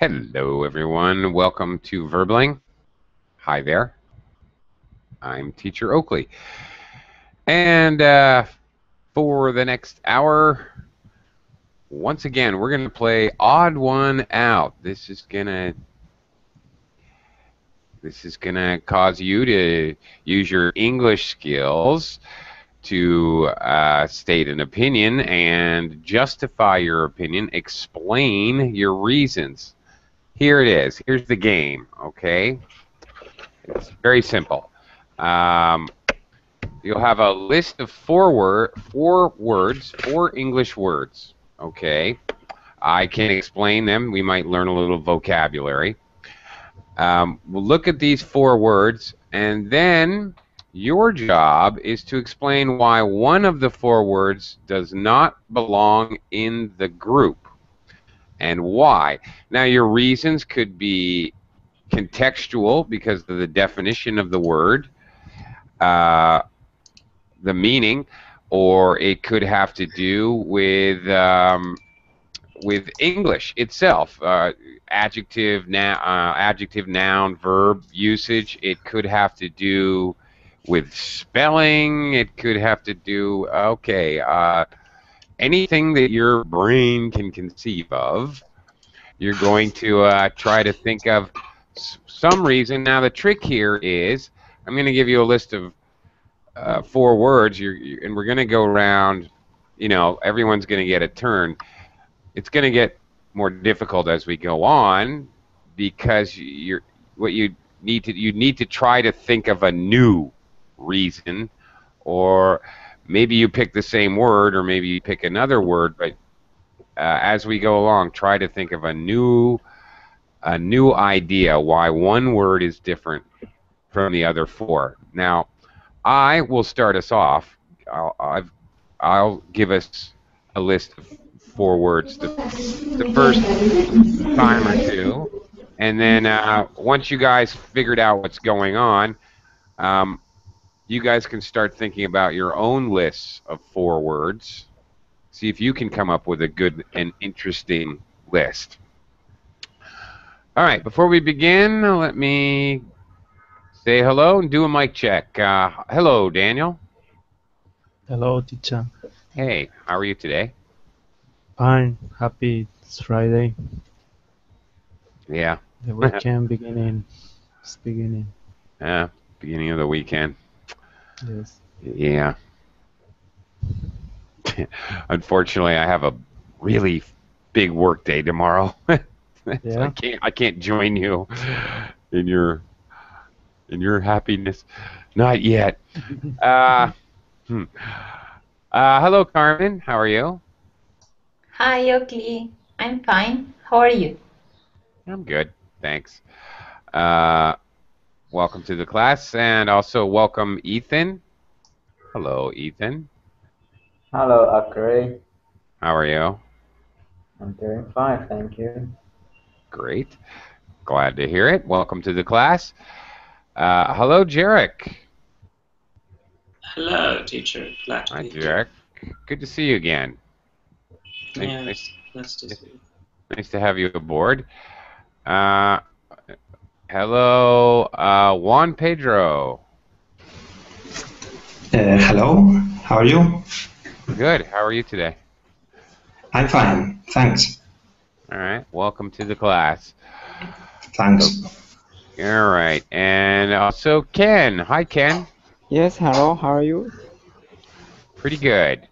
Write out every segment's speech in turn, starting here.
Hello, everyone. Welcome to Verbling. Hi there. I'm Teacher Oakley. And for the next hour, once again, we're going to play Odd One Out. This is gonna cause you to use your English skills to state an opinion and justify your opinion, explain your reasons. Here it is. Here's the game, okay? It's very simple. You'll have a list of four English words, okay? I can explain them. We might learn a little vocabulary. We'll look at these 4 words, and then your job is to explain why one of the 4 words does not belong in the group, and why. Now, your reasons could be contextual because of the definition of the word, the meaning, or it could have to do with English itself, adjective, noun, verb usage. It could have to do with spelling. It could have to do, anything that your brain can conceive of. You're going to try to think of some reason. Now, the trick here is I'm going to give you a list of 4 words, and we're going to go around. You know, everyone's going to get a turn. It's going to get more difficult as we go on because you need to try to think of a new reason, or maybe you pick the same word, or maybe you pick another word, but as we go along, try to think of a new idea why one word is different from the other 4. Now, I will start us off. I'll give us a list of 4 words the first time or 2, and then once you guys figured out what's going on, you guys can start thinking about your own lists of 4 words. See if you can come up with a good and interesting list. All right, before we begin, let me say hello and do a mic check. Hello, Daniel. Hello, teacher. Hey, how are you today? Fine. Happy it's Friday. Yeah. The weekend beginning. It's beginning. Yeah, beginning of the weekend. Yes. Yeah. Unfortunately, I have a really big work day tomorrow. Yeah. So I can't join you in your happiness. Not yet. Hello, Carmen. How are you? Hi, Oakley. I'm fine. How are you? I'm good, thanks. Welcome to the class, and also welcome Ethan. Hello, Ethan. Hello, Akari. How are you? I'm doing fine, thank you. Great. Glad to hear it. Welcome to the class. Hello, Jarek. Hello, teacher. Glad to Hi, be here. Jarek. Good to see you again. Yeah, Nice nice to see you. Nice to have you aboard. Hello, Juan Pedro. Hello, how are you? Good. How are you today? I'm fine, thanks. All right. Welcome to the class. Thanks. All right. And also Ken. Hi, Ken. Yes, hello, how are you? Pretty good.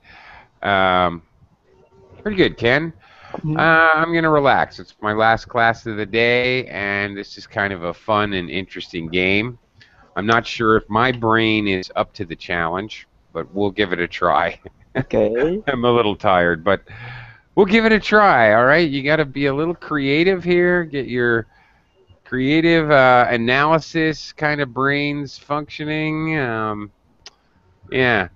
Pretty good, Ken. I'm going to relax. It's my last class of the day, and this is kind of a fun and interesting game. I'm not sure if my brain is up to the challenge, but we'll give it a try. Okay. I'm a little tired, but we'll give it a try, all right? You got to be a little creative here. Get your creative analysis kind of brains functioning. Yeah.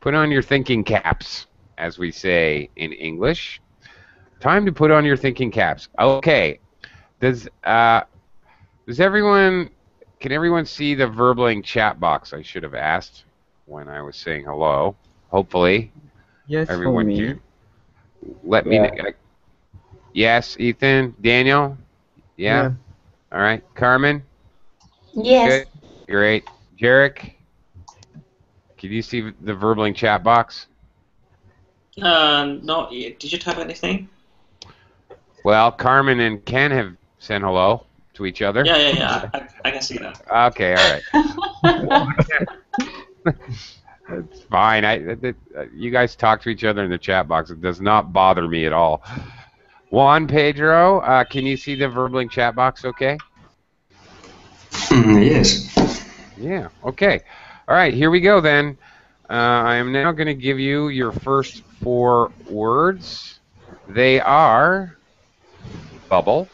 Put on your thinking caps, as we say in English. Time to put on your thinking caps. Okay. Can everyone see the Verbling chat box? I should have asked when I was saying hello. Hopefully, Yes, for everyone me. can let me know. Yes, Ethan, Daniel, Yeah? All right. Carmen? Yes. Good. Great. Jarek? Can you see the Verbling chat box? No, did you type anything? Well, Carmen and Ken have sent hello to each other. Yeah. I can see that. Okay, all right. It's fine. You guys talk to each other in the chat box. It does not bother me at all. Juan Pedro, can you see the Verbling chat box okay? Yes. Yeah, okay. All right, here we go then. I am now going to give you your first 4 words. They are bubble,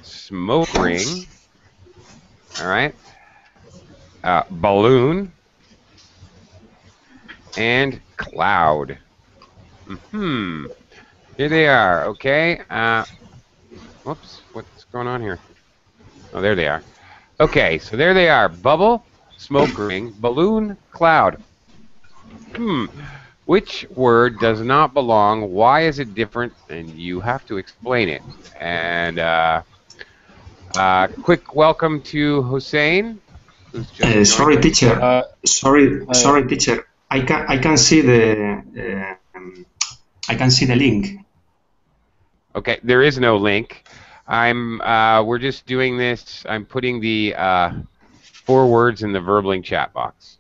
smoke ring, all right, balloon, and cloud. Here they are, okay? Whoops, what's going on here? Oh, there they are. Okay, so there they are. Bubble, smoke ring, balloon, cloud. Which word does not belong? Why is it different? And you have to explain it. And quick welcome to Hussein, who's just joined Sorry, us. teacher. Sorry, teacher. I can see the link. Okay, there is no link. We're just doing this. I'm putting the 4 words in the Verbling chat box.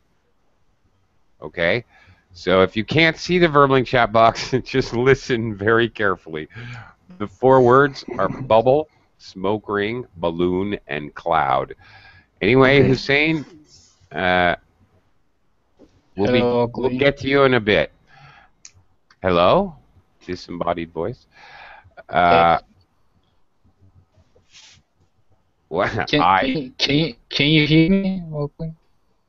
Okay, so if you can't see the Verbling chat box, just listen very carefully. The 4 words are bubble, smoke ring, balloon, and cloud. Anyway, Okay. Hussein, we'll get to you in a bit. Hello, disembodied voice. What? Can you hear me? Okay.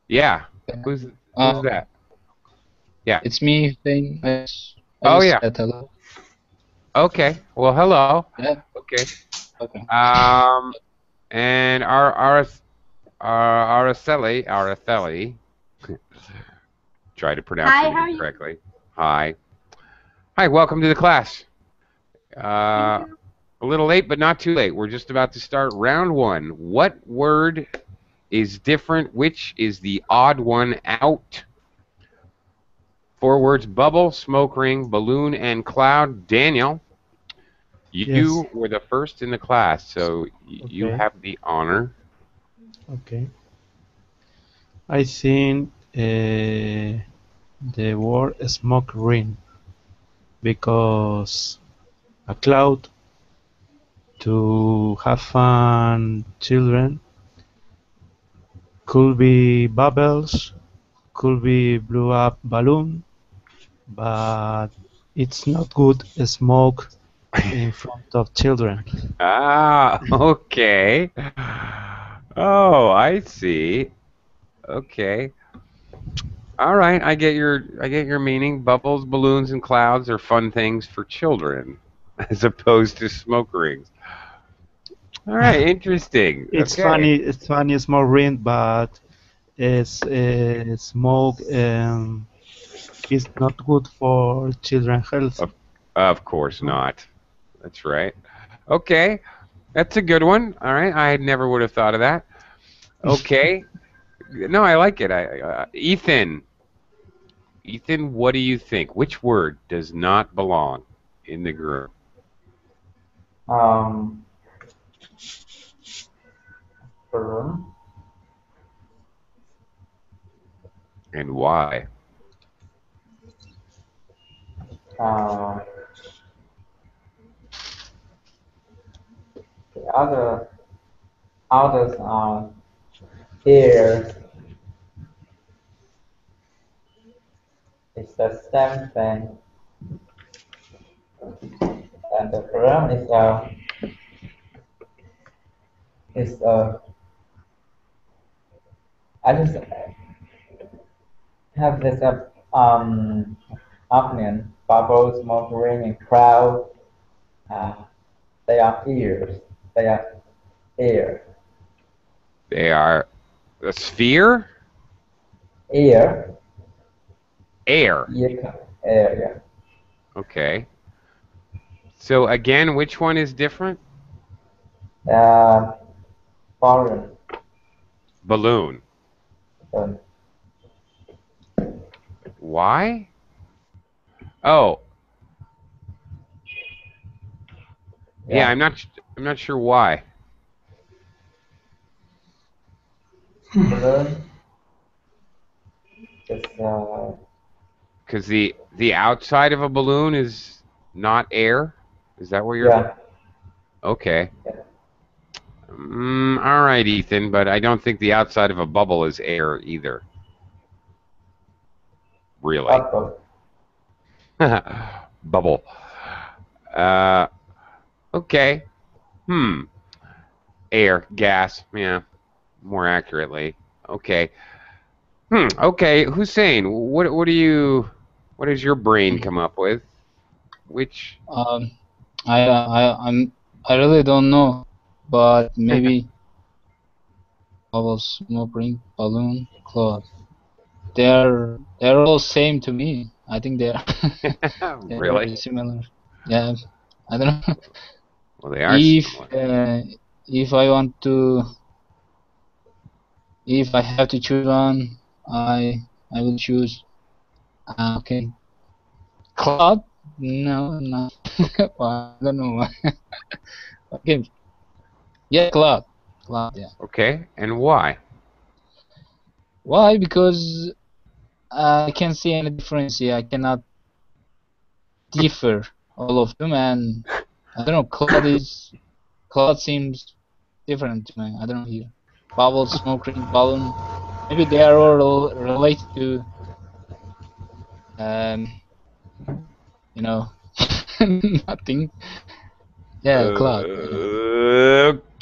Yeah. Who's that? Yeah. It's me, Hussein. I Oh just yeah. said hello. Okay. Well, hello. Yeah. Okay. Okay. And Araceli, try to pronounce Hi, your how are name you? correctly. Hi. Hi, welcome to the class. Thank you. A little late, but not too late. We're just about to start round 1. What word is different? Which is the odd one out? 4 words: bubble, smoke ring, balloon, and cloud. Daniel, you were the first in the class, so you have the honor. Okay. I think the word smoke ring because a cloud to have fun children could be bubbles, could be blew up balloon, but it's not good smoke in front of children. Ah, okay. Oh, I see. Okay. All right, I get your meaning. Bubbles, balloons, and clouds are fun things for children, as opposed to smoke rings. All right, interesting. It's Okay. funny smoke ring, but it's smoke is not good for children health. Of course not. That's right. Okay, that's a good one. All right, I never would have thought of that. Okay. No, I like it. Ethan, what do you think? Which word does not belong in the group? Balloon. And why? The others are ears. It's the same thing. And the problem is I just have this opinion. Bubbles, smoke ring, and cloud. They are ears. They are air. They are a sphere? Air. Air. Air. Yeah. Okay. So again, which one is different? Foreign. Balloon. Why? Oh, yeah. I'm not sure why. Balloon. Because the outside of a balloon is not air. Is that what you're? Yeah. Okay. All right, Ethan, but I don't think the outside of a bubble is air either. Really? Bubble. Okay. Air, gas. Yeah, more accurately. Okay. Okay, Hussein, what does your brain come up with? Which? I really don't know, but maybe bubble, smoke ring, balloon, cloud. They're all same to me. I think they're Really? very similar. Yeah, I don't know. Well, they are similar. If I want to, if I have to choose one, I will choose. Okay, cloud. No, no. I don't know why. Okay. Yeah, cloud. Cloud. Yeah. Okay, and why? Why? Because I can't see any difference here. I cannot differ all of them, and I don't know. Cloud seems different to me. I don't know here. Bubble, smoke ring, balloon. Maybe they are all related to you know, nothing. Yeah, cloud.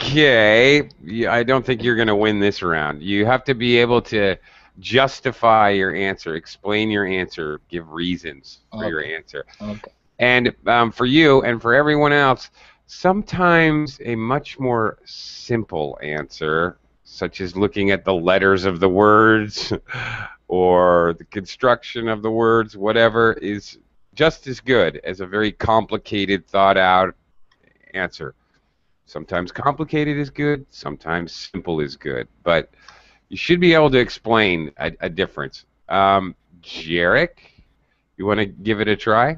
Okay. Yeah, I don't think you're going to win this round. You have to be able to justify your answer, explain your answer, give reasons for your answer. Okay. And for you and for everyone else, sometimes a much more simple answer, such as looking at the letters of the words or the construction of the words, whatever, is just as good as a very complicated, thought out answer. Sometimes complicated is good, sometimes simple is good, but you should be able to explain a difference. Jarek, you want to give it a try?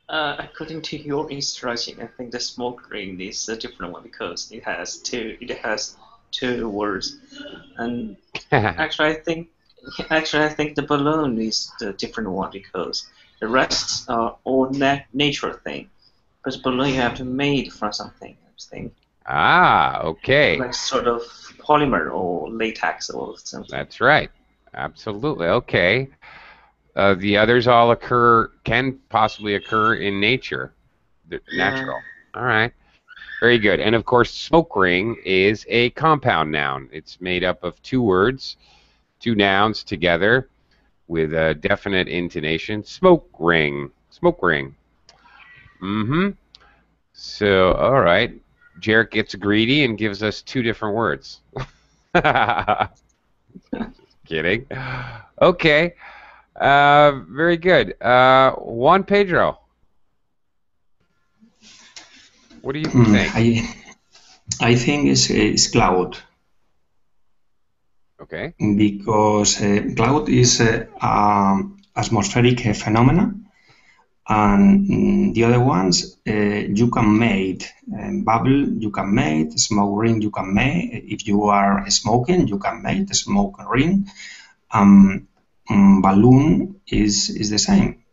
According to your instruction, I think the smoke ring is a different one because it has two words, and actually I think the balloon is the different one because the rest are all natural thing. Because balloon you have to made from something, I think. Ah, okay. Like sort of polymer or latex or something. That's right. Absolutely. Okay. The others all can possibly occur in nature. They're natural. All right. Very good. And of course, smoke ring is a compound noun. It's made up of two words, two nouns together with a definite intonation. Smoke ring. Smoke ring. So, all right. Jarek gets greedy and gives us two different words. Just kidding. Okay. Very good. Juan Pedro. What do you think? I think it's cloud. Okay. Because cloud is atmospheric phenomena, and the other ones you can make bubble, you can make smoke ring, you can make if you are smoking, you can make the smoke ring. Balloon is the same.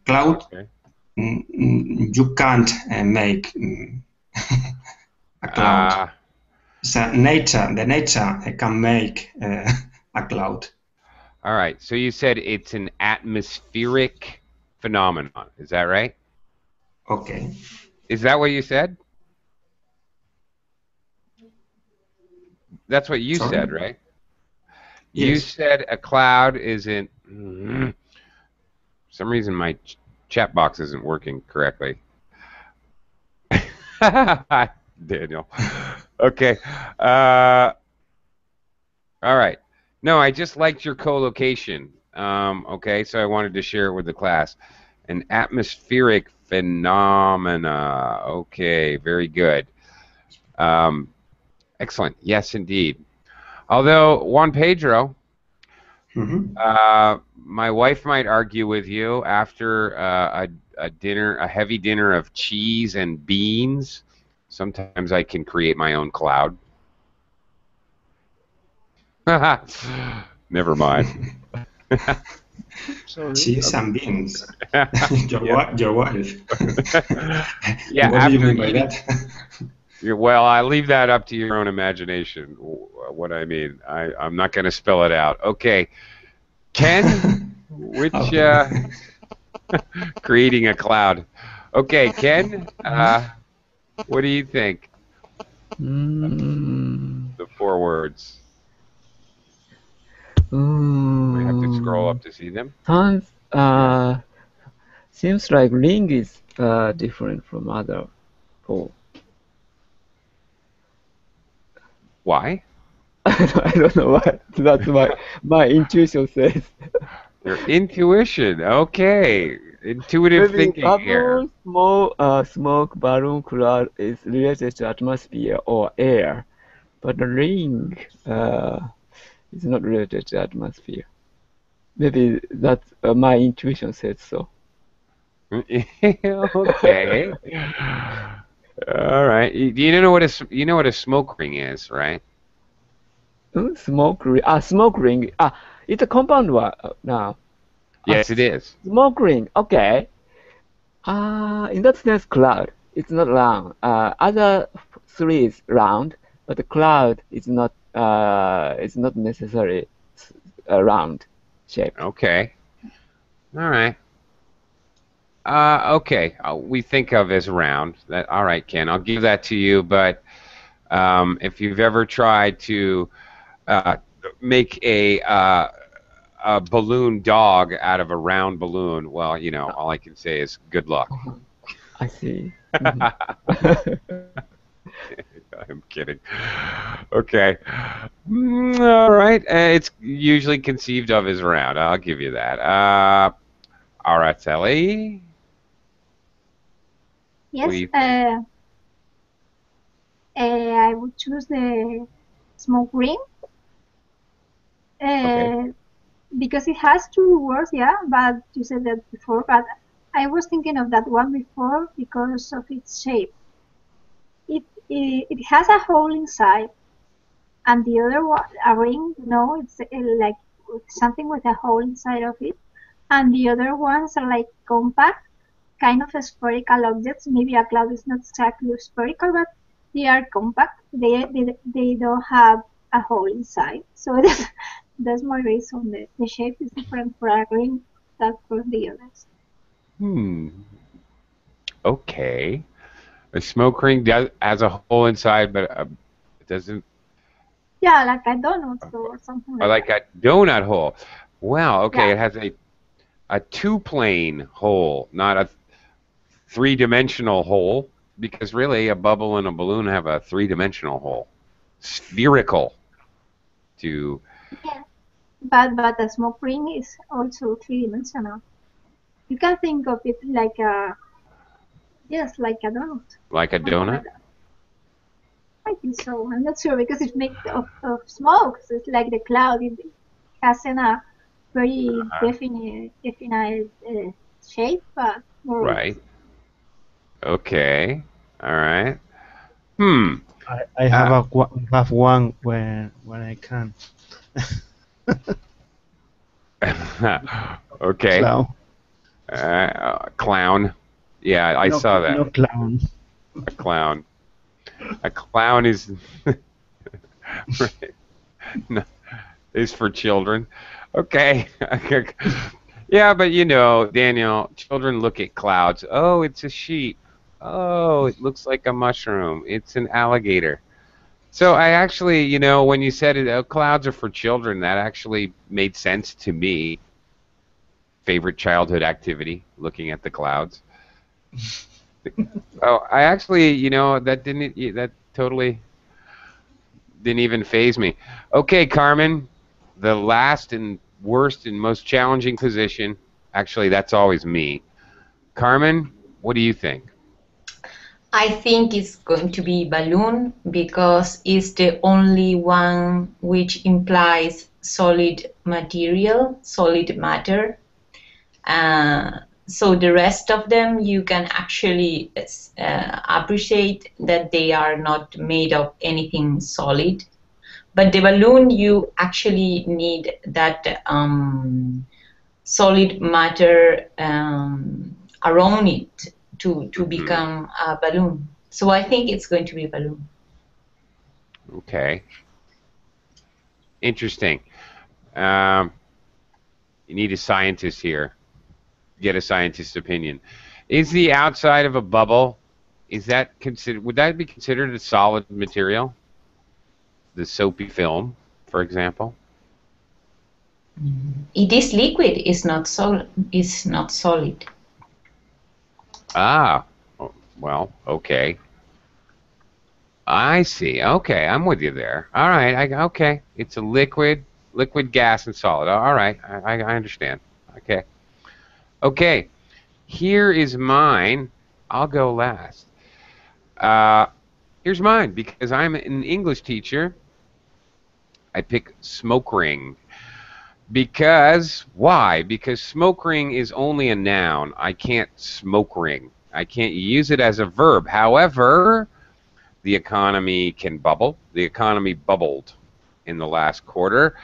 Cloud, okay. You can't make a cloud. So the nature can make a cloud. All right. So you said it's an atmospheric phenomenon. Is that right? Okay. Is that what you said? That's what you said, right? Yes. You said a cloud isn't. For some reason, my chat box isn't working correctly. Daniel. Okay. All right. No, I just liked your co-location. Okay, so I wanted to share it with the class. An atmospheric phenomena. Okay, very good. Excellent. Yes, indeed. Although, Juan Pedro, my wife might argue with you after a heavy dinner of cheese and beans. Sometimes I can create my own cloud. Never mind. Sorry. Cheese and beans. Your wife. Yeah. What do you mean by that? Well, I leave that up to your own imagination. What I mean, I'm not going to spell it out. Okay, Ken, which creating a cloud. Okay, Ken, what do you think? The 4 words. We have to scroll up to see them. Seems like ring is different from other 4. Why? I don't know why. That's my intuition says. Your intuition. Okay. Intuitive Maybe thinking here. Small smoke balloon cloud is related to atmosphere or air, but the ring is not related to atmosphere. Maybe that's my intuition says so. Okay. All right. You know what a smoke ring is, right? Smoke ring. Smoke ring. It's a compound one now. Yes, it is. Smoke ring. Okay. In that sense, cloud. It's not round. Other 3 is round, but the cloud is not. It's not necessarily round shape. Okay. All right. Okay. We think of as round. All right, Ken. I'll give that to you. But if you've ever tried to make a balloon dog out of a round balloon, well, all I can say is good luck. I see. I'm kidding. Okay. All right. It's usually conceived of as round. I'll give you that. Araceli? Yes. I would choose the smoke ring. Okay. Because it has 2 words, yeah, but you said that before, but I was thinking of that one before because of its shape. It has a hole inside, and the other one, a ring, no, it's like something with a hole inside of it, and the other ones are like compact, kind of spherical objects. Maybe a cloud is not exactly spherical, but they are compact. They don't have a hole inside, so that's my reason. The shape is different for a ring than for the others. Okay. A smoke ring has a hole inside, but it doesn't. Yeah, like a donut or something like that. Like a donut hole. Wow. Okay. Yeah. It has a 2-plane hole, not a 3-dimensional hole, because really a bubble and a balloon have a 3-dimensional hole. Spherical. Yeah, but a smoke ring is also 3-dimensional. You can think of it like a like a donut. Like a donut? I think so. I'm not sure because it's made of smoke. So it's like the cloud. It hasn't a very definite shape, but more. Right. Okay. All right. I have have one when I can. Okay. Clown. Clown. Yeah, I saw that. No clown. A clown. A clown is right. No, is for children. Okay. Yeah, but Daniel, children look at clouds. Oh, it's a sheep. Oh, it looks like a mushroom. It's an alligator. So I actually, when you said it, clouds are for children, that actually made sense to me. Favorite childhood activity, looking at the clouds. Oh, I actually, that totally didn't even faze me. Okay, Carmen, the last and worst and most challenging position. Actually, that's always me. Carmen, What do you think? I think it's going to be balloon because it's the only one which implies solid material, solid matter. So the rest of them you can actually appreciate that they are not made of anything solid. But the balloon, you actually need that solid matter around it to become a balloon. So I think it's going to be a balloon. Okay. Interesting. You need a scientist here. Get a scientist's opinion. Is the outside of a bubble, is that considered? Would that be considered a solid material? The soapy film, for example. It is liquid. It's not solid. It's not solid. Ah, well, okay. I see. Okay, I'm with you there. All right. Okay, it's a liquid, gas, and solid. All right, I understand. Okay. Okay. Here is mine. I'll go last. Here's mine because I'm an English teacher. I pick smoke ring. Because, why? Because smoke ring is only a noun. I can't smoke ring. I can't use it as a verb. However, the economy can bubble. The economy bubbled in the last quarter.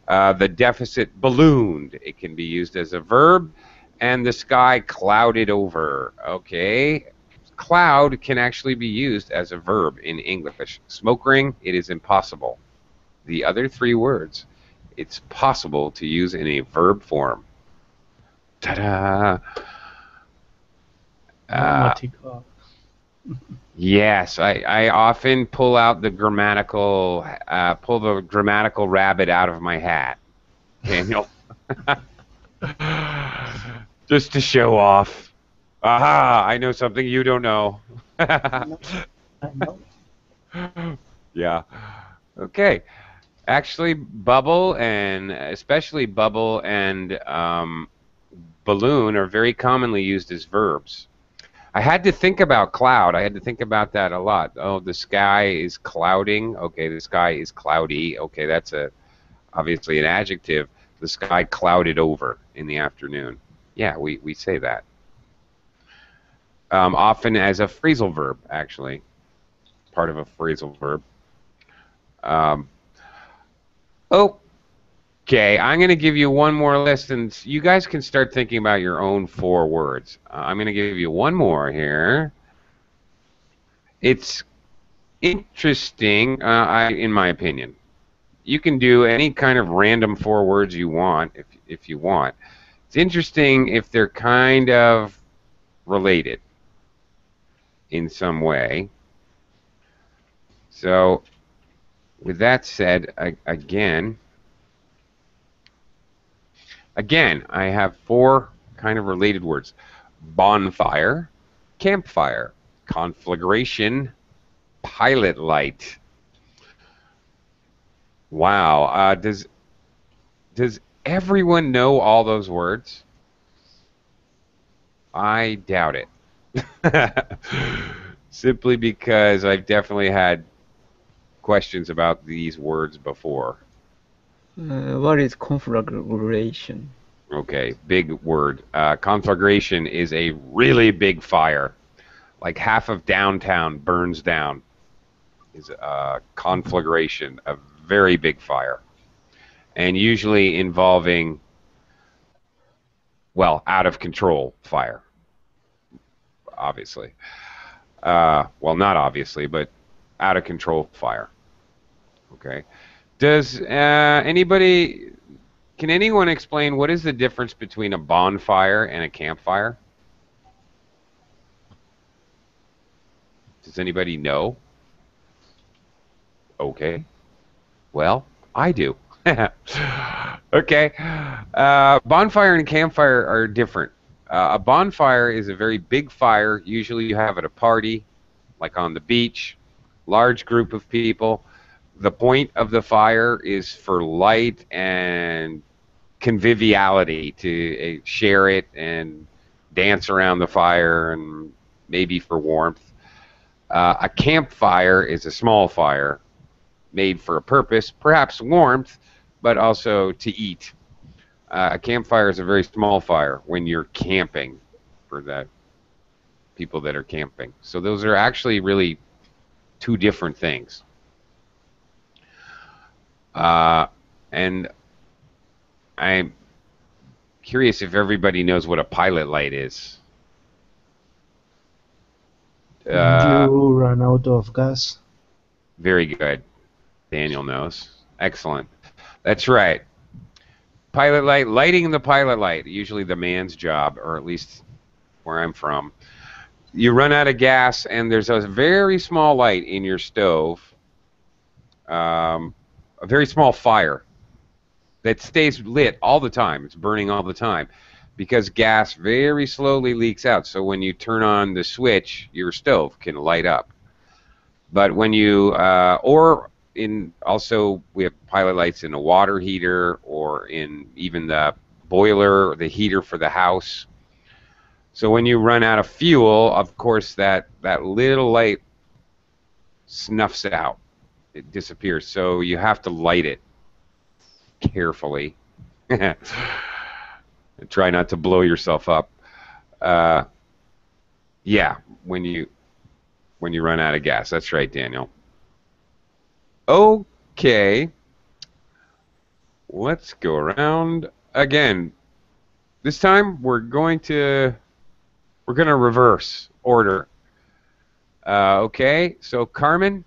The deficit ballooned. It can be used as a verb. And the sky clouded over. Okay. Cloud can actually be used as a verb in English. Smoke ring, it is impossible. The other three words, it's possible to use in a verb form. Ta-da! Grammatical. Yes, I often pull out the grammatical, rabbit out of my hat, Daniel. Just to show off. Aha! I know something you don't know. I know. Yeah. Okay. Actually, bubble and especially bubble and balloon are very commonly used as verbs. I had to think about cloud. I had to think about that a lot. Oh, the sky is clouding. Okay, the sky is cloudy. Okay, that's obviously an adjective. The sky clouded over in the afternoon. Yeah, we say that. Often as a phrasal verb, actually. Part of a phrasal verb. Okay, I'm going to give you one more list, and you guys can start thinking about your own 4 words. I'm going to give you one more here. It's interesting, in my opinion. You can do any kind of random 4 words you want, if you want. It's interesting if they're kind of related in some way. So, with that said, again, I have 4 kind of related words. Bonfire, campfire, conflagration, pilot light. Wow. Does everyone know all those words? I doubt it. Simply because I've definitely had questions about these words before. What is conflagration? Okay, big word. Conflagration is a really big fire. Like half of downtown burns down. Is a conflagration, a very big fire. And usually involving, well, out of control fire. Obviously. Well, not obviously, but out of control fire. Okay. Does anybody... Can anyone explain what is the difference between a bonfire and a campfire? Does anybody know? Okay. Well, I do. Okay. Bonfire and campfire are different. A bonfire is a very big fire. Usually you have at a party, like on the beach, large group of people. The point of the fire is for light and conviviality, to share it and dance around the fire and maybe for warmth. A campfire is a small fire made for a purpose, perhaps warmth, but also to eat. A campfire is a very small fire when you're camping, for that people that are camping. So those are actually really two different things. And I'm curious if everybody knows what a pilot light is. You run out of gas. Very good. Daniel knows. Excellent. That's right. Pilot light, lighting the pilot light, usually the man's job, or at least where I'm from. You run out of gas, and there's a very small light in your stove, a very small fire that stays lit all the time. It's burning all the time because gas very slowly leaks out. So when you turn on the switch, your stove can light up. But when you, also we have pilot lights in a water heater or in even the boiler or the heater for the house. So when you run out of fuel, of course, that little light snuffs out. It disappears. So you have to light it carefully. Try not to blow yourself up. Yeah, when you run out of gas. That's right, Daniel. Okay. Let's go around again. This time we're going to reverse order. Okay, so Carmen,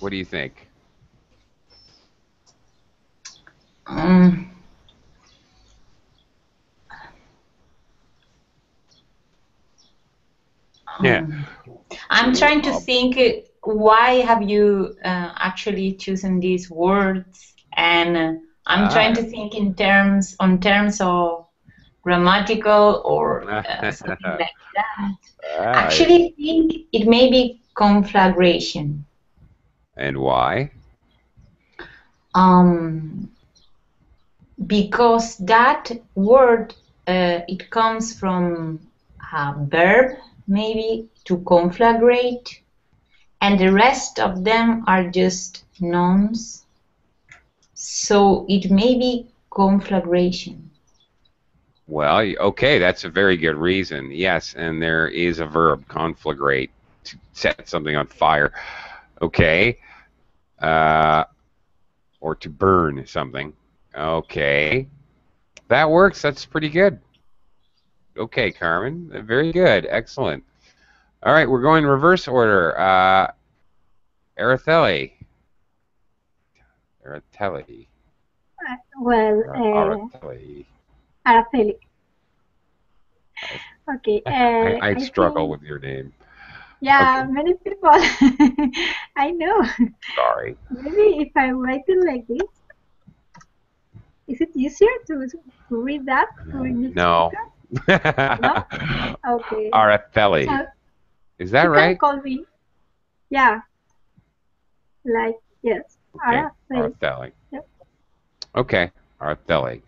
what do you think? Yeah. I'm trying to think why have you actually chosen these words, and I'm trying to think in terms of grammatical or something like that. Actually, I think it may be conflagration. And why? Because that word it comes from a verb, maybe to conflagrate, and the rest of them are just nouns. So it may be conflagration. Well, okay, that's a very good reason. Yes, and there is a verb, conflagrate, to set something on fire. Okay. Or to burn something. Okay. That works. That's pretty good. Okay, Carmen. Very good. Excellent. All right, we're going reverse order. Araceli. Well, Araceli. Okay. I struggle with your name. Yeah, okay. Many people. I know. Sorry. Maybe if I write it like this, is it easier to read that? No. No? Okay. Araceli. So, is that right? You can call me. Yeah. Like, yes. Okay. Araceli. Yep. Okay. Araceli.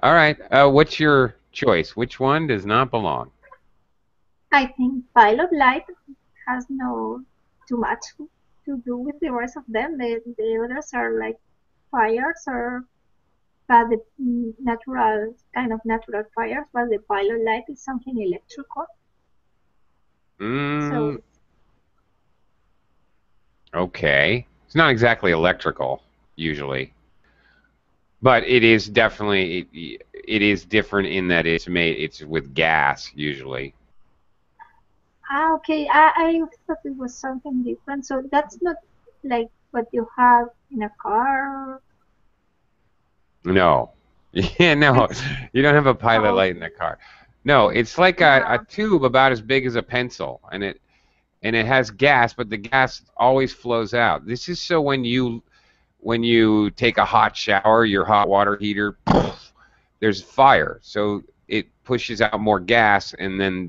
All right. What's your choice? Which one does not belong? I think pilot light has no too much to do with the rest of them. The others are like fires but the natural fires, but the pilot light is something electrical. So, okay. It's not exactly electrical, usually. But it is definitely, it is different in that it's with gas, usually. Okay. I thought it was something different. So that's not like what you have in a car? No. Yeah, no. You don't have a pilot light in the car. No, it's like a tube about as big as a pencil, and it has gas, but the gas always flows out. This is so when you take a hot shower, your hot water heater, there's fire. So it pushes out more gas, and then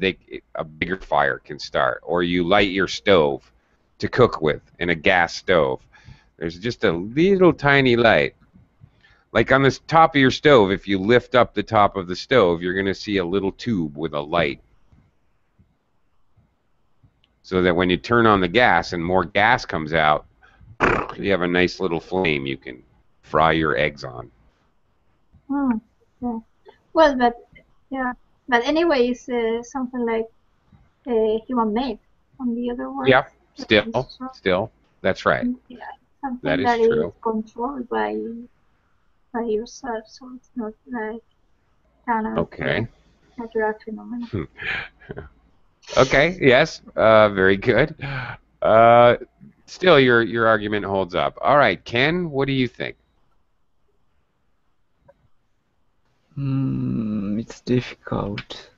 a bigger fire can start. Or you light your stove to cook with in a gas stove. There's just a little tiny light. like on the top of your stove, if you lift up the top of the stove, you're going to see a little tube with a light. So that when you turn on the gas and more gas comes out, you have a nice little flame you can fry your eggs on. Yeah. Well, but anyway, it's something like human made. On the other one. Yeah, still, that's right. Yeah, something That is that true. is controlled by yourself, so it's not like kind of Okay. natural phenomenon. Okay. Yes. Very good. Still, your argument holds up. All right, Ken. What do you think? It's difficult.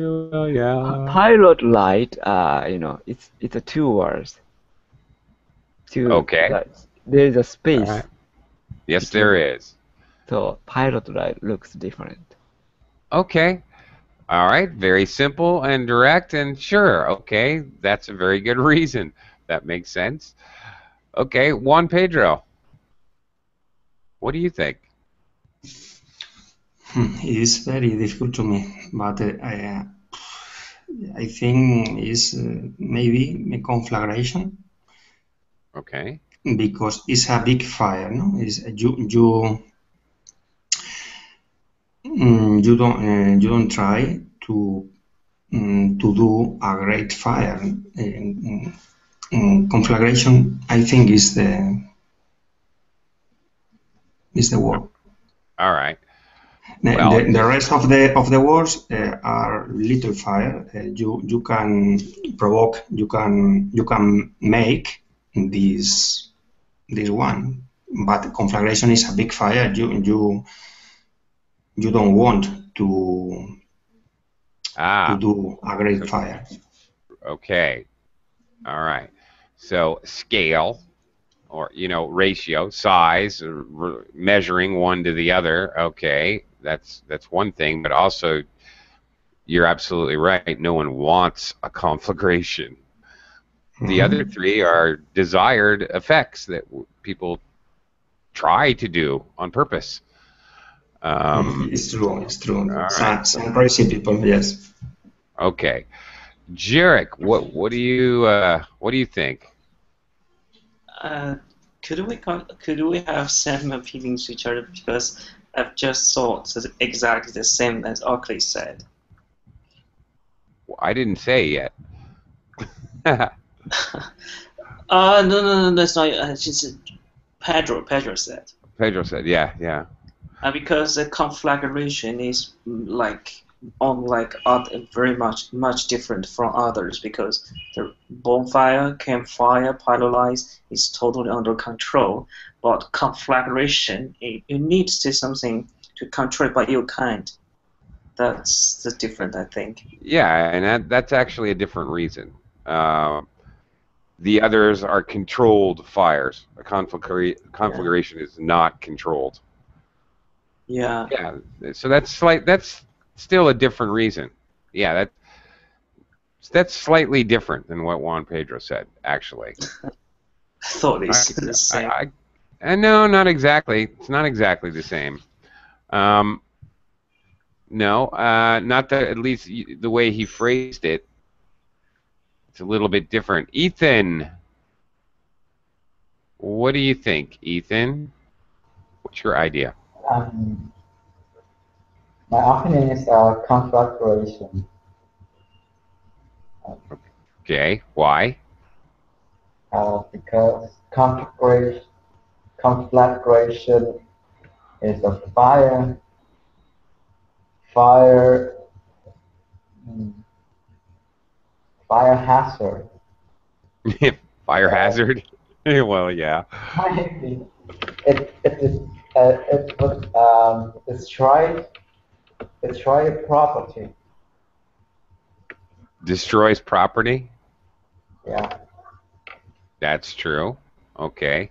Yeah. Pilot light, it's a two words. Okay. There is a space. All right. Yes, there is. So pilot light looks different. Okay. All right. Very simple and direct, and sure. Okay, that's a very good reason. That makes sense. Okay, Juan Pedro. What do you think? It is very difficult to me, but I think it's maybe a conflagration. Okay. Because it's a big fire, no? You don't try to do a great fire. Conflagration, I think, is the word. All right. The rest of the words are little fire. You can provoke. You can make this one, but conflagration is a big fire. You don't want to do a great fire. Okay. All right. So scale, or ratio, size, measuring one to the other. Okay, that's one thing. But also, you're absolutely right. No one wants a conflagration. The other three are desired effects that people try to do on purpose. It's true. Right. Some crazy people, yes. Okay, Jarek, what do you think? Could we have same opinions to each other, because I've just thought exactly the same as Oakley said. I didn't say yet. No, that's not. Just Pedro said. Pedro said, yeah. Because the conflagration is very much different from others, because the bonfire, campfire, pilot is totally under control. But conflagration, you need to say something to control by your kind. That's the difference, I think. Yeah, and that's actually a different reason. The others are controlled fires. A conflagration is not controlled. Yeah. Yeah. So that's still a different reason. Yeah, that's slightly different than what Juan Pedro said, actually. I thought it's the same. No, not exactly. It's not exactly the same. No, not that, at least the way he phrased it. It's a little bit different. Ethan, what do you think, Ethan? What's your idea? My opinion is conflagration. Okay, why? Because conflagration is a fire hazard. Fire hazard? Well, yeah. It would destroy property. Destroys property? Yeah. That's true. Okay.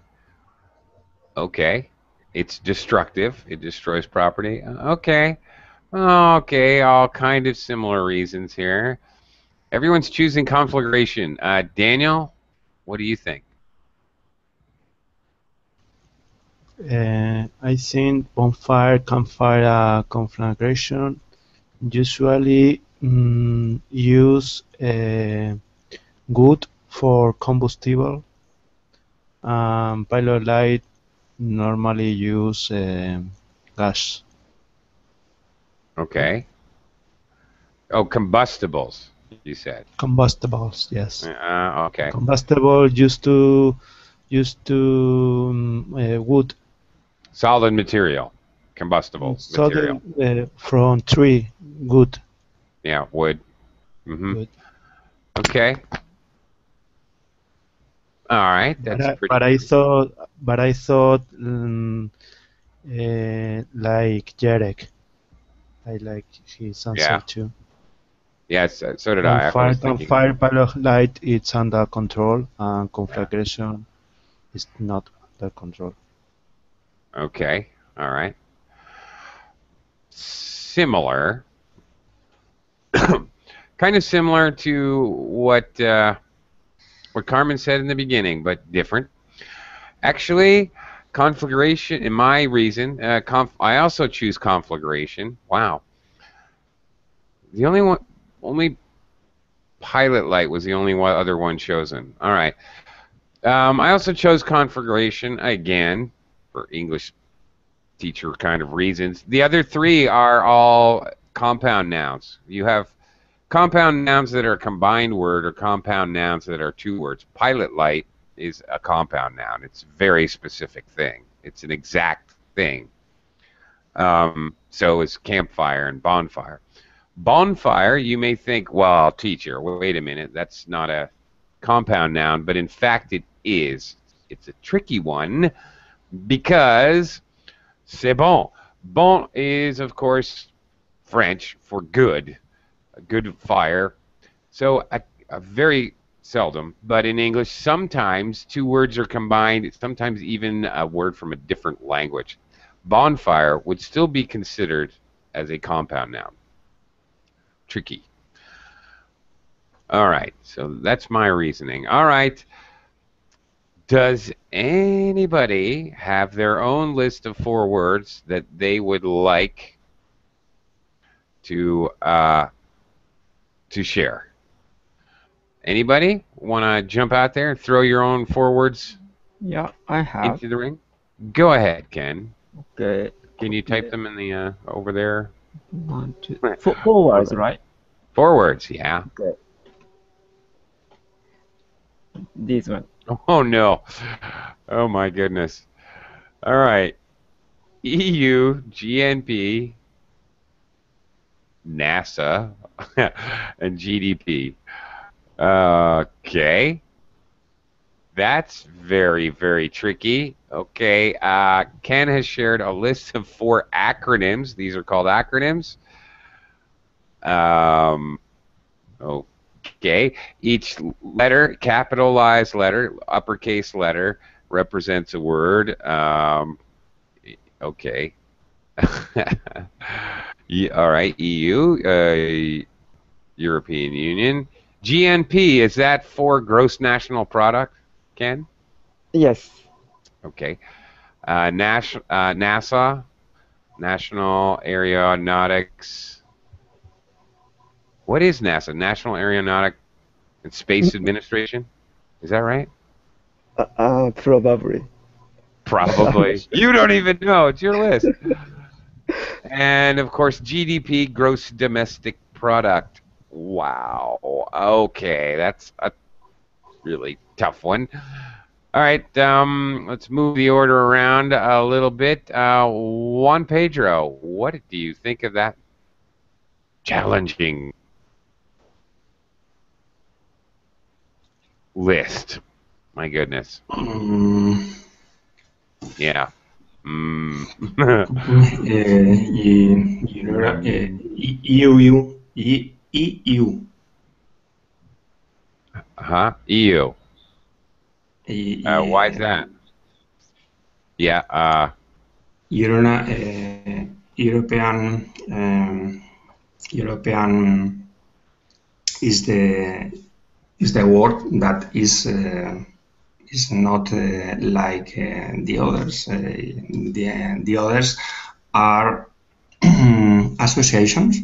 It's destructive. It destroys property. Okay. Okay, all kind of similar reasons here. Everyone's choosing conflagration. Daniel, what do you think? I think bonfire, campfire, conflagration usually use wood for combustible. Pilot light normally use gas. Okay. Oh, combustibles, you said. Combustibles, yes. Okay. Combustible used to wood. Solid material, combustible material. From tree, wood. Yeah, wood. Mm-hmm. Wood. Okay. All right, that's pretty. But I thought like Jarek. I like his answer too. Yes, so did I. I was thinking. Campfire, pilot light, it's under control, and conflagration is not under control. Okay. All right. Similar. Kind of similar to what Carmen said in the beginning, but different. Actually, conflagration, in my reason, I also choose conflagration. Wow. The only pilot light was the only other one chosen. All right. I also chose conflagration again for English teacher kind of reasons. The other three are all compound nouns. You have compound nouns that are a combined word or compound nouns that are two words. Pilot light is a compound noun. It's a very specific thing. It's an exact thing. So is campfire and bonfire. Bonfire, you may think, well, teacher, wait a minute, that's not a compound noun, but in fact it is. It's a tricky one because c'est bon. Bon is, of course, French for good, a good fire. So a very seldom, but in English, sometimes two words are combined, sometimes even a word from a different language. Bonfire would still be considered as a compound noun. Tricky. All right, so that's my reasoning. All right. Does anybody have their own list of 4 words that they would like to share? Anybody want to jump out there and throw your own 4 words? Yeah, I have. Into the ring? Go ahead, Ken. Okay. Can you type them in the over there? 1, 2, 4 words, right? 4 words, yeah. Okay. This one. Oh no. Oh my goodness. All right. EU, GNP, NASA, and GDP. Okay. That's very, very tricky. Okay. Ken has shared a list of 4 acronyms. These are called acronyms. Okay. Each letter, capitalized letter, uppercase letter, represents a word. Okay. All right. EU, European Union. GNP, is that for gross national product, Ken? Yes. Okay. NASA, National Aeronautics. What is NASA? National Aeronautic and Space Administration? Is that right? Probably. Probably. You don't even know. It's your list. And, of course, GDP, Gross Domestic Product. Wow. Okay, that's a really tough one. All right, let's move the order around a little bit. Juan Pedro, what do you think of that challenging list? My goodness. Yeah. EU. EU. Why is that? Yeah. European is the word that is is not like the others. The others are associations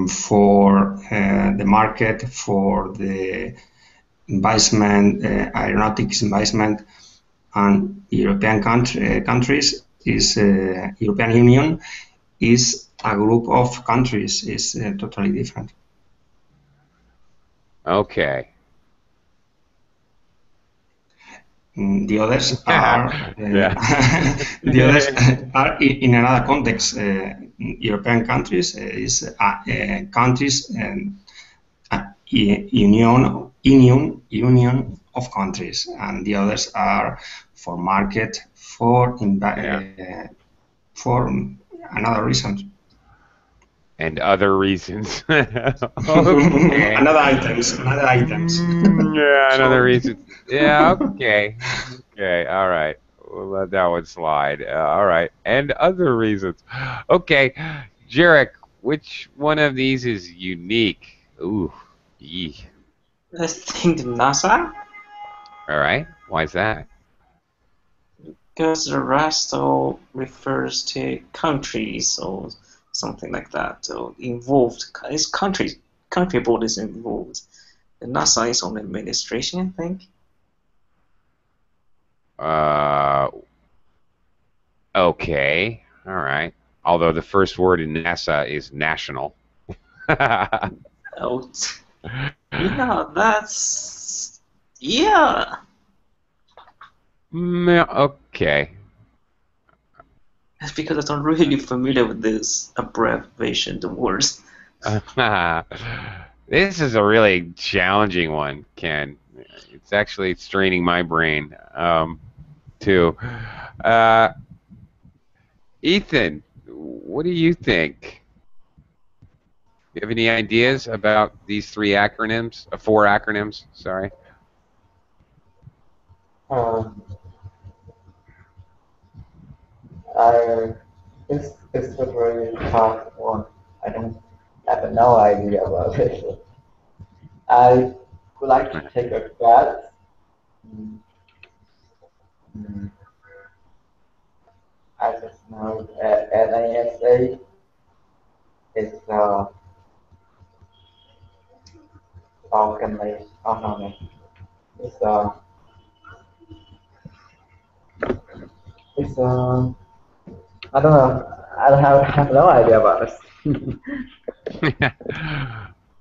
for the market, for the investment, aeronautics investment, and European countries is European Union is a group of countries, is totally different. Okay. The others are Yeah. the others are in another context. European countries is countries union of countries, and the others are for market for for another reasons. And other reasons. Okay. Another items. Yeah, another reason. Yeah, okay. Okay, all right. We'll let that one slide. All right. And other reasons. Okay. Jarek, which one of these is unique? Ooh. Yee. I think NASA, All right. Why is that? because the rest all refers to countries or something like that. So involved, it's country borders involved. The NASA is on administration, I think. Okay. All right. Although the first word in NASA is national. Oh, yeah, that's yeah. Okay. That's because I'm really familiar with this abbreviation, the words. This is a really challenging one, Ken. It's actually straining my brain, too. Ethan, what do you think? Do you have any ideas about these three acronyms? Four acronyms, sorry. I it's a very tough one. I don't have no idea about it. I would like to take a guess. Mm, mm, I just know that NASA is organization. Oh no, it's it's I don't know. I don't have no idea about this.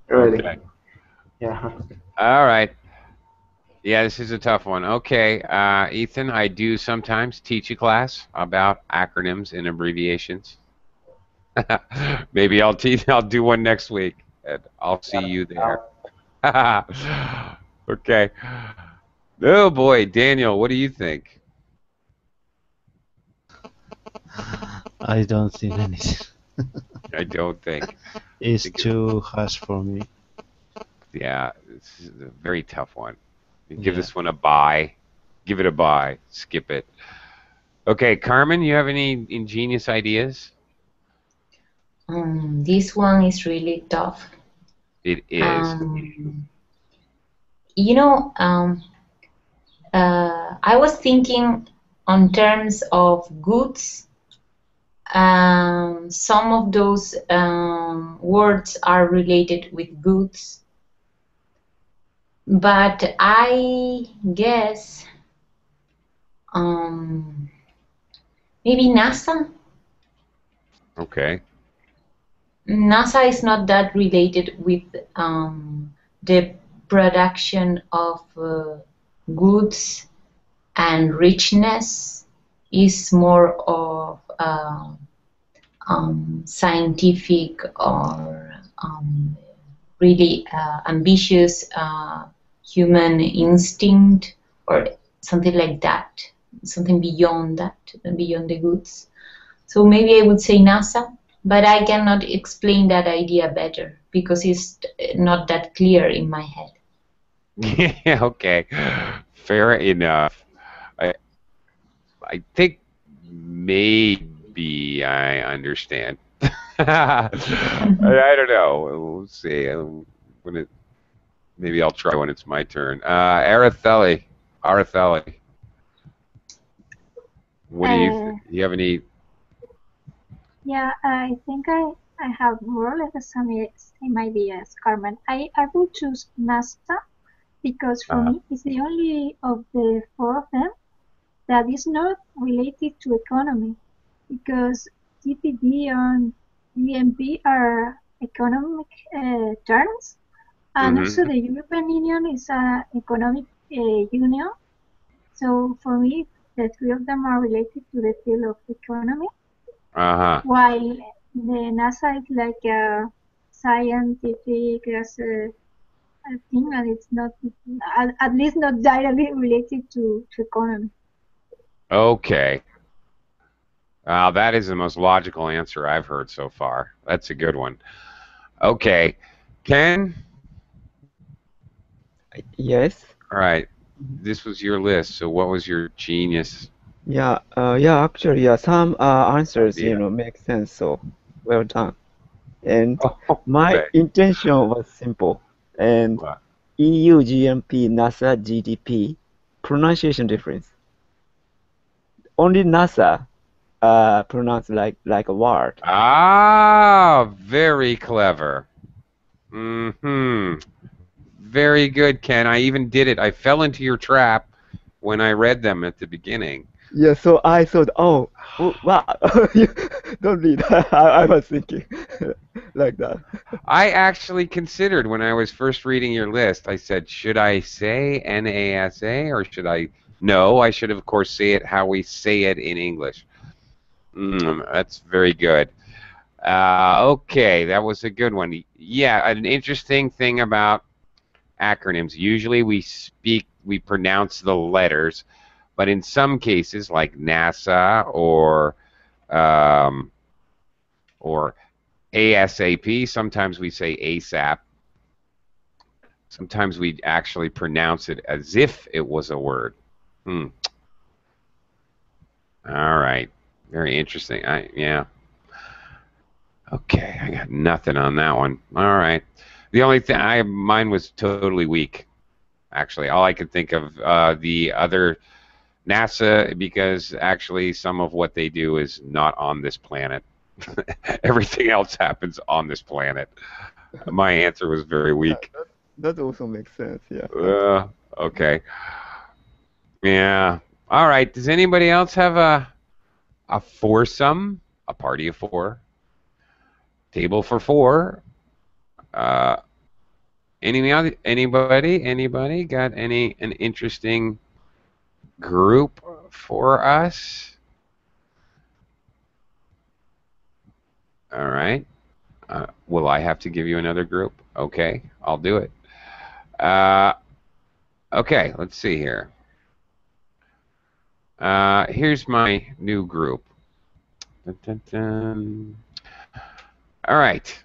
Really? Okay. Yeah. All right. Yeah, this is a tough one. Okay, Ethan, I do sometimes teach a class about acronyms and abbreviations. Maybe I'll do one next week, and I'll see you there. Okay. Oh boy, Daniel, what do you think? I don't think anything. I don't think. It's too harsh for me. Yeah, this is a very tough one. Give Yeah. this one a bye. Give it a bye. Skip it. Okay, Carmen, you have any ingenious ideas? This one is really tough. It is. You know, I was thinking on terms of goods. Some of those words are related with goods, but I guess maybe NASA. Okay. NASA is not that related with the production of goods and richness. Is more of scientific or really ambitious human instinct or something like that, something beyond that, beyond the goods. So maybe I would say NASA, but I cannot explain that idea better because it's not that clear in my head. Yeah, okay. Fair enough. I think maybe I understand. I don't know. We'll see. Maybe I'll try when it's my turn. Araceli. What do you have any? Yeah, I think I have more or less the same idea as Carmen. I would choose NASA because for me it's the only of the four of them that is not related to economy, because TPD and EMP are economic terms, and also the European Union is an economic union. So for me, the three of them are related to the field of economy, while the NASA is like a scientific as a thing, and it's not, at least not directly related to economy. Okay. That is the most logical answer I've heard so far. That's a good one. Okay. Ken? Yes. All right. This was your list, so what was your genius? Yeah, actually, some answers, make sense, so well done. And my intention was simple. And EU GMP, NASA GDP, pronunciation difference. Only NASA pronounced like a word. Ah, very clever. Very good, Ken. I even did it. I fell into your trap when I read them at the beginning. Yeah, so I thought, oh wow, don't read. I was thinking like that. I actually considered when I was first reading your list, I said, should I say NASA or should I? No, I should, of course, say it how we say it in English. That's very good. Okay, that was a good one. Yeah, an interesting thing about acronyms. Usually we pronounce the letters, but in some cases, like NASA or ASAP, sometimes we say ASAP. Sometimes we actually pronounce it as if it was a word. All right, very interesting. Yeah. Okay, I got nothing on that one. All right. The only thing mine was totally weak. Actually, all I could think of the other NASA, because actually some of what they do is not on this planet. Everything else happens on this planet. My answer was very weak. That also makes sense, yeah. Okay. Yeah. All right. Does anybody else have a foursome? A party of four? Table for four? Anybody got an interesting group for us? All right. Will I have to give you another group? Okay, I'll do it. Okay, let's see here. Here's my new group. Dun, dun, dun. All right.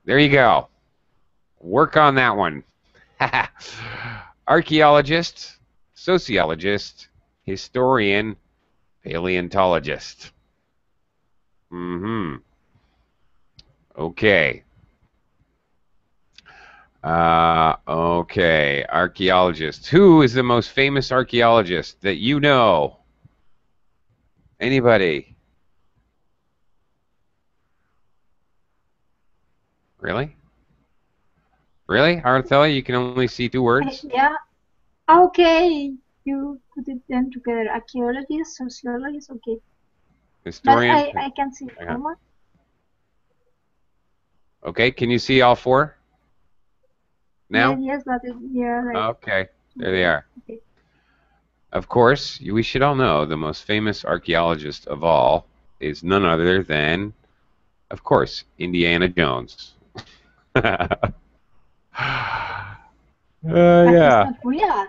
There you go. Work on that one. Archaeologist, sociologist, historian, paleontologist. Okay. Okay, archaeologist. Who is the most famous archaeologist that you know? Anybody? Really? Really? Arthella, you can only see two words? Yeah. Okay. You put it then together. Archaeologist, sociologist, okay. Historian? But I can see more. Okay, can you see all four? Now? Yes, but okay, there they are. Okay. Of course, we should all know the most famous archaeologist of all is none other than, of course, Indiana Jones. Yeah. He's not real.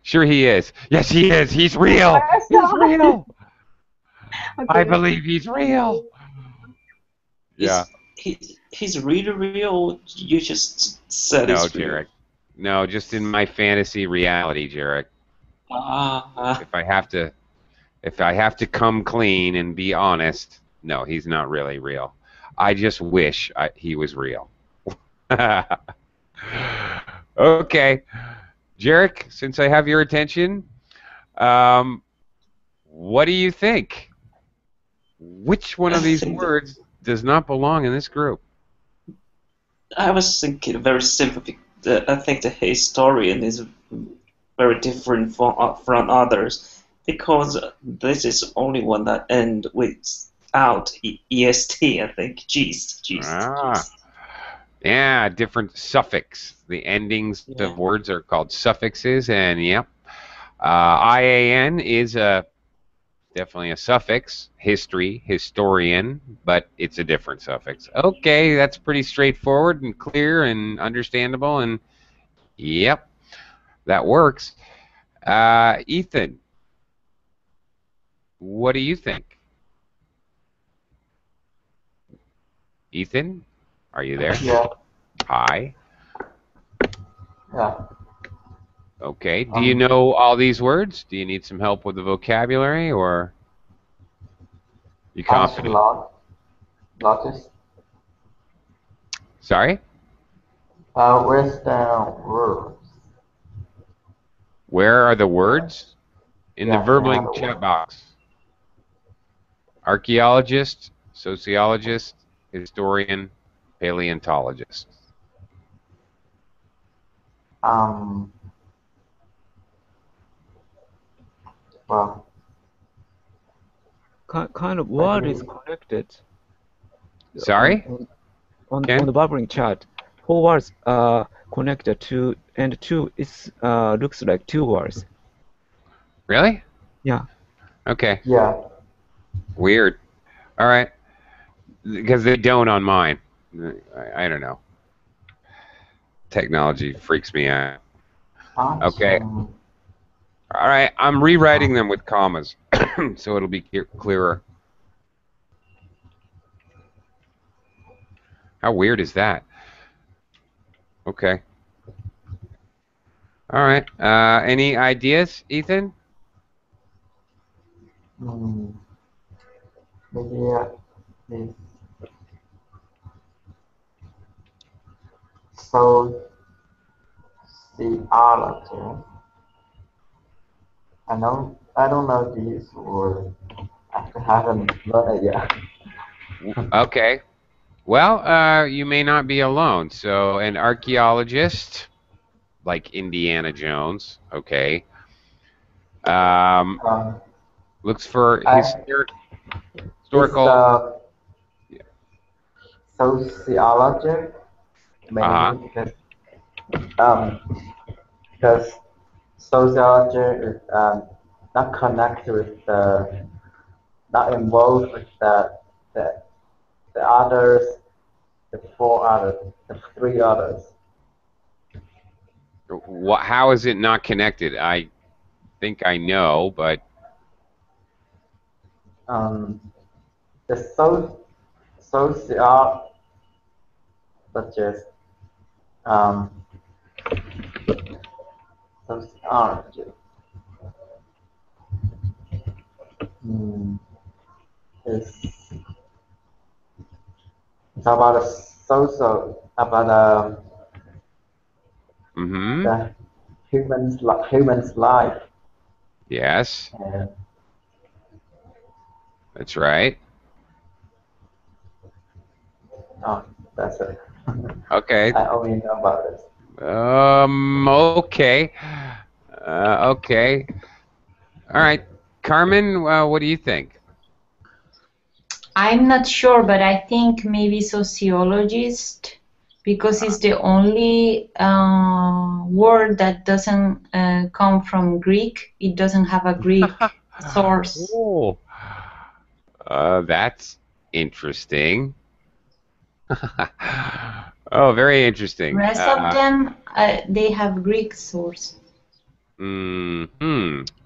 Sure he is. Yes, he is. He's real. He's real. Okay. I believe he's real. Yeah. He's really real. You just said no, it's real. Jarek. No, just in my fantasy reality, Jarek. If I have to come clean and be honest, no, he's not really real. I just wish he was real. Okay, Jarek, since I have your attention, what do you think? Which one I of these think that words does not belong in this group? I was thinking very simple. I think the historian is very different from others because this is only one that end without est. I think gist, gist, Ah, gist. yeah, different suffix. The endings Yeah. of words are called suffixes, and yep, IAN is definitely a suffix. History, historian, but it's a different suffix. Okay, that's pretty straightforward and clear and understandable, and yep, that works. Ethan, what do you think? Ethan, are you there? Yeah, Hi. yeah. Okay. Do you know all these words? Do you need some help with the vocabulary, or you confident? Lotus. Sorry? Where's the words? Where are the words? In the Yeah, where are verbling the chat words? box. Archaeologist, sociologist, historian, paleontologist. Um, well, Kind of word is maybe, connected on Sorry? on on Ken? the bubbling chart. Four words are connected to, and two is looks like two words. Really? Yeah. Okay. yeah. Weird. All right. Because they don't on mine. I don't know. Technology freaks me out. Okay. Action. All right. I'm rewriting them with commas, so it'll be clearer. How weird is that? Okay. All right. Any ideas, Ethan? Hmm. Maybe this sociology. I don't know this word. I haven't learned it yet. Okay. Well, you may not be alone. So, an archaeologist, like Indiana Jones, okay, um, Um, looks for I it's historical. sociology Uh-huh. maybe um because sociology is not connected with not involved with the the others, the four others, the three others. How is it not connected? I think I know, but The sociologist um sociology mm, is it's about a social about mm-hmm. the human's life Yes, and that's right. oh that's it. Okay. I only know about this. Okay. Okay. All right. Carmen, what do you think? I'm not sure, but I think maybe sociologist because it's the only word that doesn't come from Greek. It doesn't have a Greek source. Oh, that's interesting. Oh, very interesting. Rest of them, they have Greek source.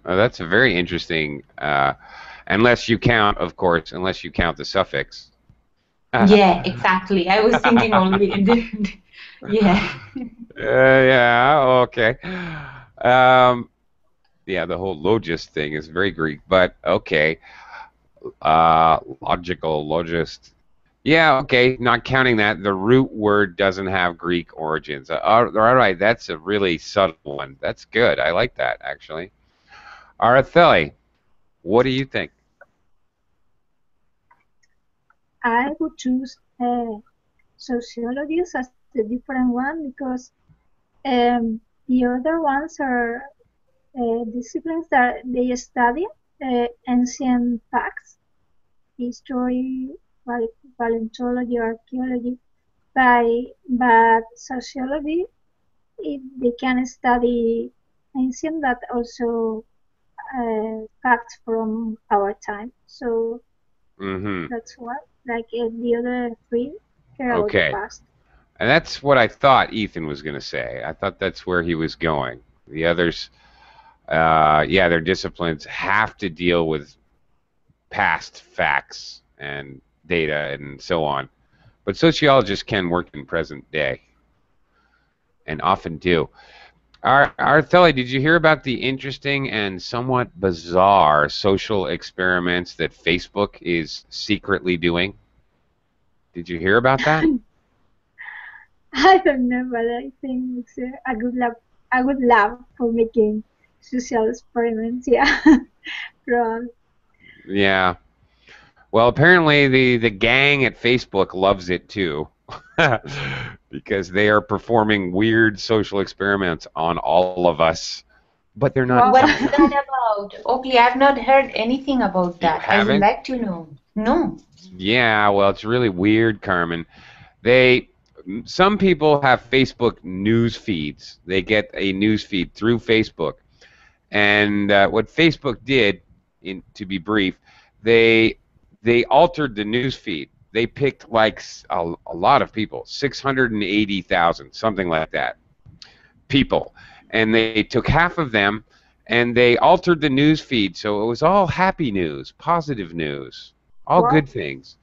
That's very interesting. Unless you count, of course, unless you count the suffix. Yeah, exactly. I was thinking only. Yeah. Yeah, okay. Yeah, the whole logist thing is very Greek, but okay. Logical, logist. Yeah, okay, not counting that, the root word doesn't have Greek origins. All right, that's a really subtle one. That's good. I like that, actually. Araceli, what do you think? I would choose sociology as the different one because the other ones are disciplines that they study ancient facts, history, paleontology, archaeology. But sociology, they can study ancient, but also facts from our time. So Mm-hmm. that's what, like the other three care about the Okay. past. And that's what I thought Ethan was going to say. I thought that's where he was going. The others, yeah, their disciplines have to deal with past facts and data and so on. But sociologists can work in present day and often do. Artheli, did you hear about the interesting and somewhat bizarre social experiments that Facebook is secretly doing? Did you hear about that? I don't know, but I think it's a good lab for making social experiments. Yeah, from Yeah. Well, apparently the gang at Facebook loves it too. Because they are performing weird social experiments on all of us. But they're not wow. What telling is us. that about? Oakley, I've not heard anything about You that. I would haven't? like to know. No. Yeah, well, it's really weird, Carmen. They some people have Facebook news feeds. They get a news feed through Facebook. And what Facebook did, to be brief, they they altered the news feed. They picked like a lot of people, 680,000, something like that, people, and they took half of them and they altered the news feed so it was all happy news, positive news, all What? good things.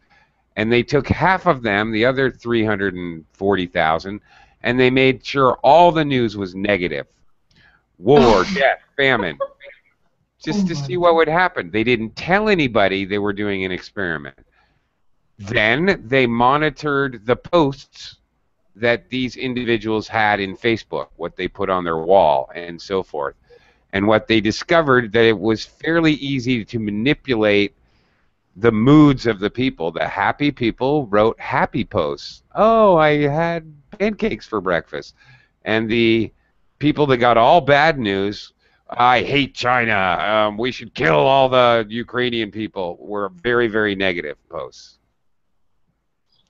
And they took half of them, the other 340,000, and they made sure all the news was negative. War, death, famine, just to see what would happen. They didn't tell anybody they were doing an experiment. Then they monitored the posts that these individuals had in Facebook, what they put on their wall, and so forth. And what they discovered that it was fairly easy to manipulate the moods of the people. The happy people wrote happy posts. Oh, I had pancakes for breakfast. And the people that got all bad news, I hate China, we should kill all the Ukrainian people, were very, very negative posts.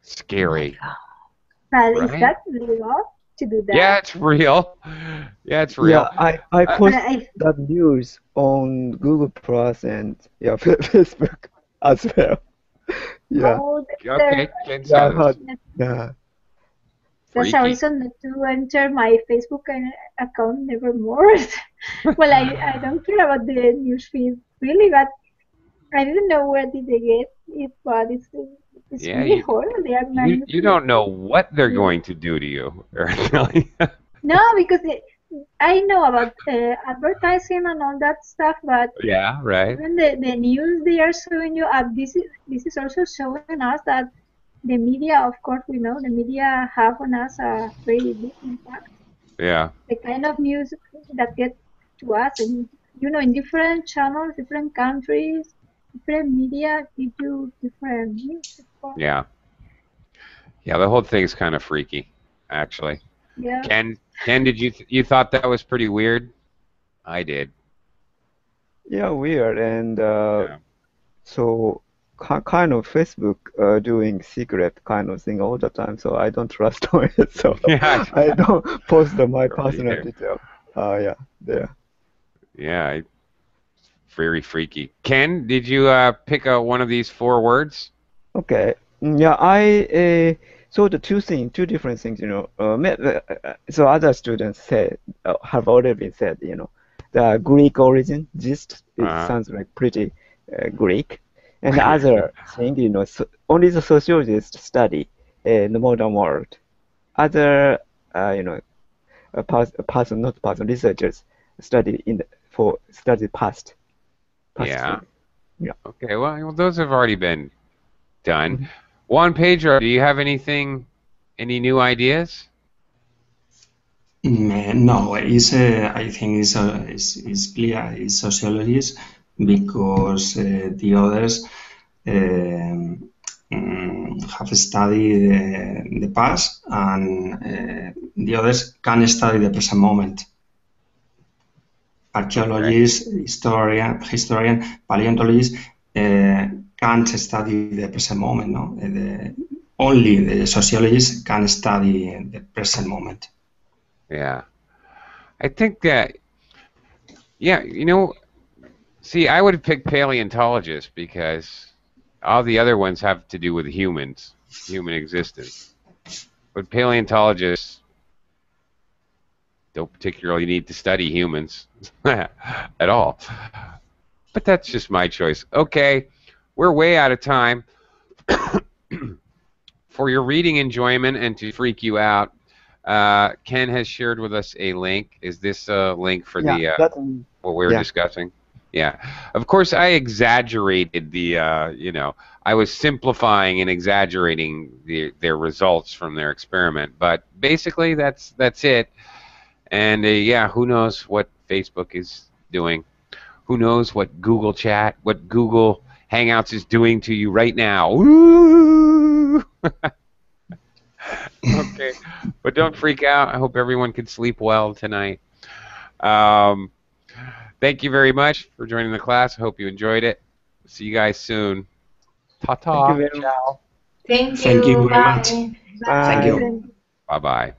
Scary, But is right? that legal to do that? Yeah, it's real. Yeah, it's Yeah, real. I Uh, post I that news on Google Plus and yeah, Facebook as well. Yeah, oh, okay, Ken yeah, I says heard. that's Yeah, a freaky. reason not to enter my Facebook account nevermore. Well, I don't care about the news feed really, but I didn't know where did they get it. But it's Yeah, really horrible. They are you don't know manipulating. what they're Yeah. going to do to you, really. No, because I know about advertising and all that stuff, but Yeah, right. even the news they are showing you, this is also showing us that the media, of course, we know the media have on us a very big impact. Yeah, The kind of news that get to us, and in different channels, different countries, different media give you different news, of course. yeah, yeah. The whole thing's kind of freaky, actually. Yeah. Ken, did you thought that was pretty weird? I did. yeah, weird. And Yeah. so kind of Facebook doing secret kind of thing all the time. So I don't trust on it. So Yeah, I don't post my don't personal either. detail. Yeah, there. Yeah, very freaky. Ken, did you pick one of these four words? Okay. Yeah, I so the two different things, so other students said have already been said, the Greek origin, just it Uh, sounds like pretty Greek, and the other thing, only the sociologists study the modern world. Other, not person, researchers study study past yeah. things. Yeah. Okay. Well, those have already been done. Mhm. Juan Pedro, do you have anything, any new ideas? No, I think it's clear it's sociologists because the others have studied the past and the others can study the present moment. Archaeologists, historian, paleontologists can't study the present moment. No, only the sociologists can study the present moment. Yeah, I think that. Yeah, you know, see, I would pick paleontologists because all the other ones have to do with humans, human existence. But paleontologists don't particularly need to study humans at all. But that's just my choice. Okay, we're way out of time. For your reading enjoyment and to freak you out, Ken has shared with us a link. Is this a link for Yeah, what we were discussing? Yeah. Of course, I exaggerated the, you know, I was simplifying and exaggerating their results from their experiment. But basically, that's it. And yeah, who knows what Facebook is doing? Who knows what Google Chat, what Google Hangouts is doing to you right now? Woo! Okay, but don't freak out. I hope everyone can sleep well tonight. Thank you very much for joining the class. I hope you enjoyed it. See you guys soon. Ta-ta. Thank you very much. Ciao. Thank Thank you you. very much. Bye. Thank you. Bye-bye.